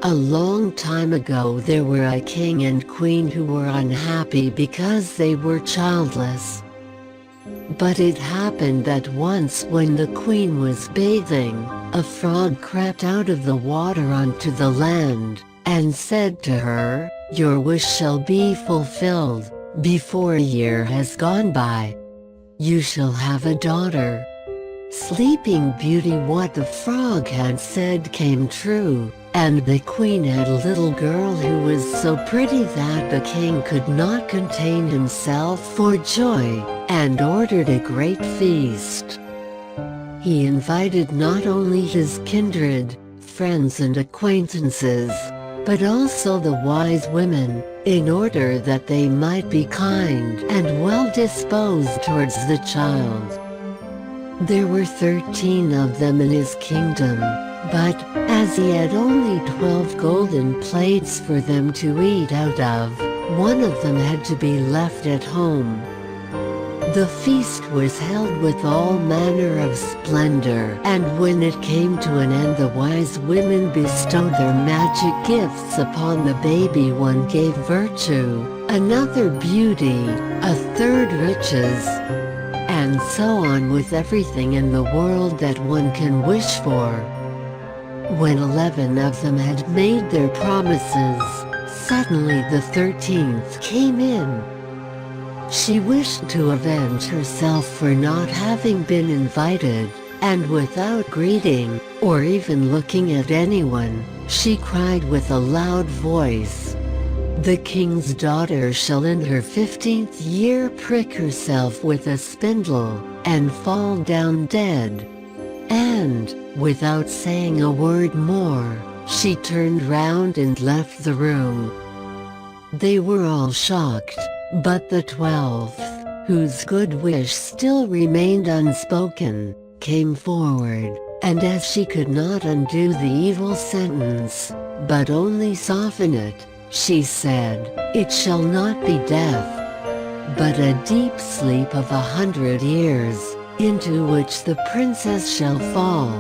A long time ago there were a king and queen who were unhappy because they were childless. But it happened that once when the queen was bathing, a frog crept out of the water onto the land, and said to her, "Your wish shall be fulfilled, before a year has gone by. You shall have a daughter." Sleeping Beauty, what the frog had said came true, and the queen had a little girl who was so pretty that the king could not contain himself for joy, and ordered a great feast. He invited not only his kindred, friends and acquaintances, but also the wise women, in order that they might be kind and well disposed towards the child. There were 13 of them in his kingdom, but, as he had only 12 golden plates for them to eat out of, one of them had to be left at home. The feast was held with all manner of splendor, and when it came to an end the wise women bestowed their magic gifts upon the baby. One gave virtue, another beauty, a third riches, and so on with everything in the world that one can wish for. When 11 of them had made their promises, suddenly the 13th came in. She wished to avenge herself for not having been invited, and without greeting, or even looking at anyone, she cried with a loud voice, "The king's daughter shall in her 15th year prick herself with a spindle, and fall down dead." And, without saying a word more, she turned round and left the room. They were all shocked, but the 12th, whose good wish still remained unspoken, came forward, and as she could not undo the evil sentence, but only soften it, she said, "It shall not be death, but a deep sleep of 100 years, into which the princess shall fall."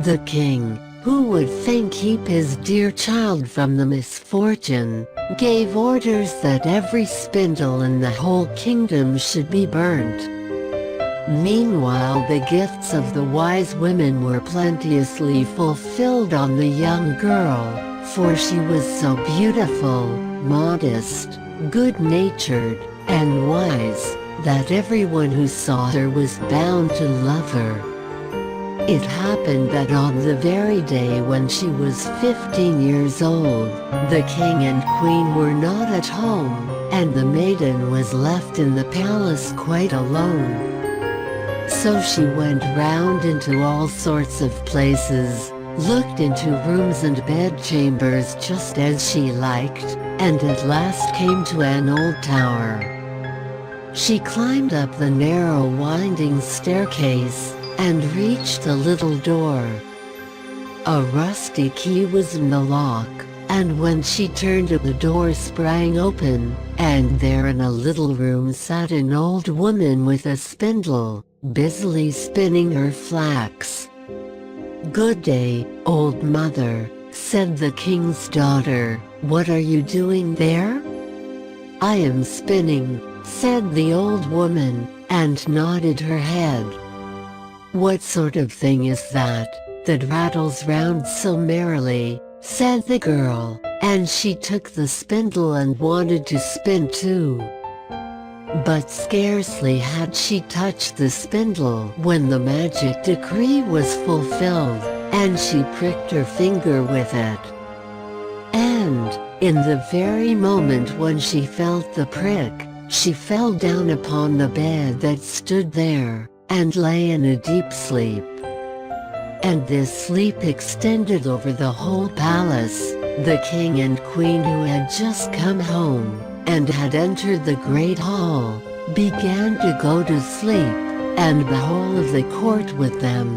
The king, who would fain keep his dear child from the misfortune, gave orders that every spindle in the whole kingdom should be burnt. Meanwhile the gifts of the wise women were plenteously fulfilled on the young girl, for she was so beautiful, modest, good-natured, and wise, that everyone who saw her was bound to love her. It happened that on the very day when she was 15 years old, the king and queen were not at home, and the maiden was left in the palace quite alone. So she went round into all sorts of places, looked into rooms and bedchambers just as she liked, and at last came to an old tower. She climbed up the narrow winding staircase, and reached a little door. A rusty key was in the lock, and when she turned it the door sprang open, and there in a little room sat an old woman with a spindle, busily spinning her flax. "Good day, old mother," said the king's daughter, "what are you doing there?" "I am spinning," said the old woman, and nodded her head. "What sort of thing is that rattles round so merrily?" said the girl, and she took the spindle and wanted to spin too. But scarcely had she touched the spindle when the magic decree was fulfilled, and she pricked her finger with it. And, in the very moment when she felt the prick, she fell down upon the bed that stood there, and lay in a deep sleep. And this sleep extended over the whole palace. The king and queen, who had just come home, and had entered the great hall, began to go to sleep, and the whole of the court with them.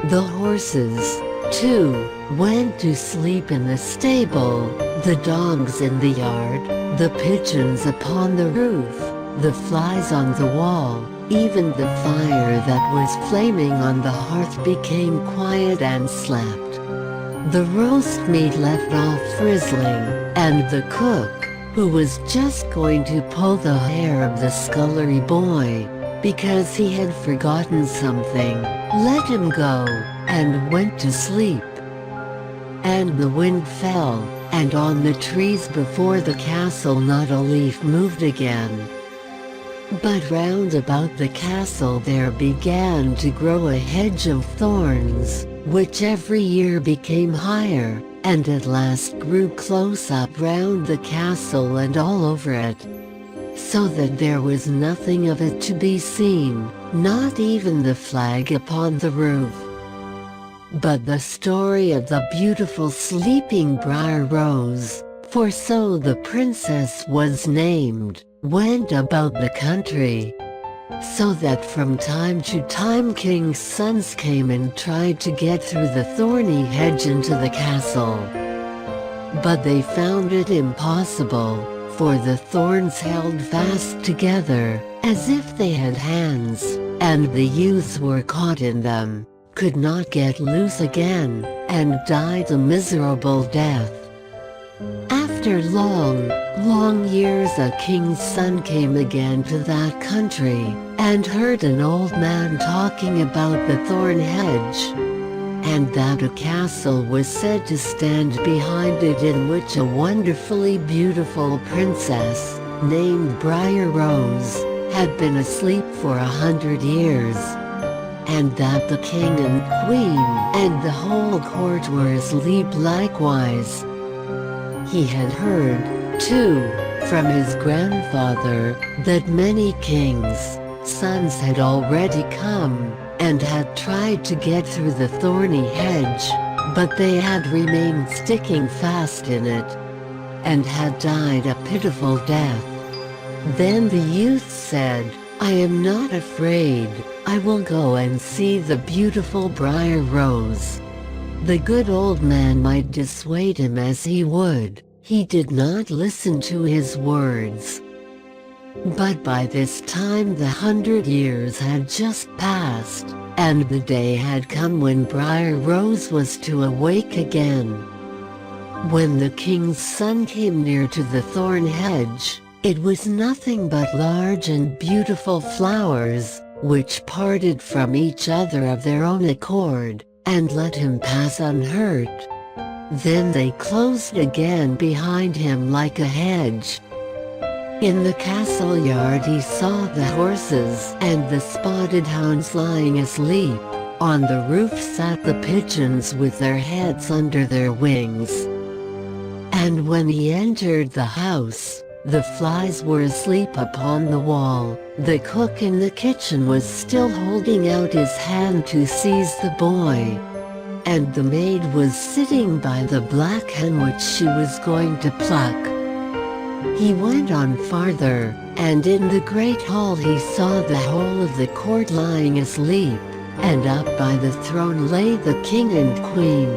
The horses, too, went to sleep in the stable, the dogs in the yard, the pigeons upon the roof, the flies on the wall, even the fire that was flaming on the hearth became quiet and slept. The roast meat left off frizzling, and the cook, who was just going to pull the hair of the scullery boy, because he had forgotten something, let him go, and went to sleep. And the wind fell, and on the trees before the castle not a leaf moved again. But round about the castle there began to grow a hedge of thorns, which every year became higher, and at last grew close up round the castle and all over it, so that there was nothing of it to be seen, not even the flag upon the roof. But the story of the beautiful sleeping Briar Rose, for so the princess was named, went about the country, so that from time to time kings' sons came and tried to get through the thorny hedge into the castle. But they found it impossible, for the thorns held fast together, as if they had hands, and the youths were caught in them, could not get loose again, and died a miserable death. After long years a king's son came again to that country, and heard an old man talking about the thorn hedge, and that a castle was said to stand behind it in which a wonderfully beautiful princess, named Briar Rose, had been asleep for 100 years, and that the king and queen and the whole court were asleep likewise. He had heard, too, from his grandfather, that many kings' sons had already come, and had tried to get through the thorny hedge, but they had remained sticking fast in it, and had died a pitiful death. Then the youth said, "I am not afraid, I will go and see the beautiful Briar Rose." The good old man might dissuade him as he would, he did not listen to his words. But by this time the 100 years had just passed, and the day had come when Briar Rose was to awake again. When the king's son came near to the thorn hedge, it was nothing but large and beautiful flowers, which parted from each other of their own accord, and let him pass unhurt. Then they closed again behind him like a hedge. In the castle yard he saw the horses and the spotted hounds lying asleep. On the roof sat the pigeons with their heads under their wings. And when he entered the house, the flies were asleep upon the wall. The cook in the kitchen was still holding out his hand to seize the boy, and the maid was sitting by the black hen which she was going to pluck. He went on farther, and in the great hall he saw the whole of the court lying asleep, and up by the throne lay the king and queen.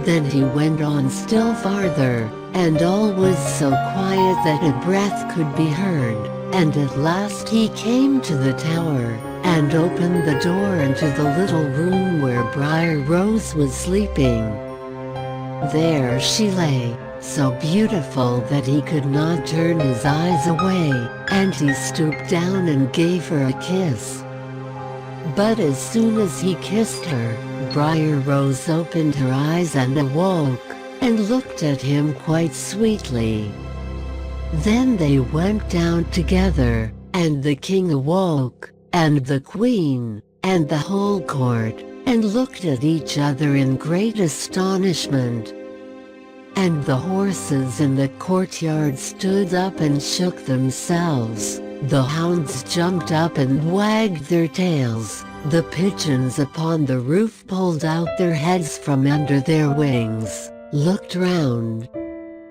Then he went on still farther, and all was so quiet that a breath could be heard, and at last he came to the tower, and opened the door into the little room where Briar Rose was sleeping. There she lay, so beautiful that he could not turn his eyes away, and he stooped down and gave her a kiss. But as soon as he kissed her, Briar Rose opened her eyes and awoke, and looked at him quite sweetly. Then they went down together, and the king awoke, and the queen, and the whole court, and looked at each other in great astonishment. And the horses in the courtyard stood up and shook themselves, the hounds jumped up and wagged their tails, the pigeons upon the roof pulled out their heads from under their wings, looked round,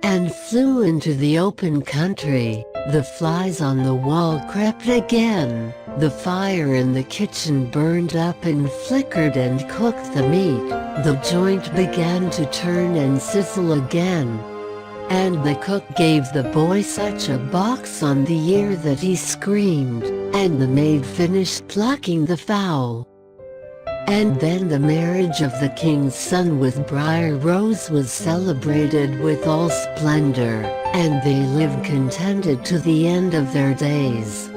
and flew into the open country. The flies on the wall crept again, the fire in the kitchen burned up and flickered and cooked the meat, the joint began to turn and sizzle again, and the cook gave the boy such a box on the ear that he screamed, and the maid finished plucking the fowl. And then the marriage of the king's son with Briar Rose was celebrated with all splendor, and they lived contented to the end of their days.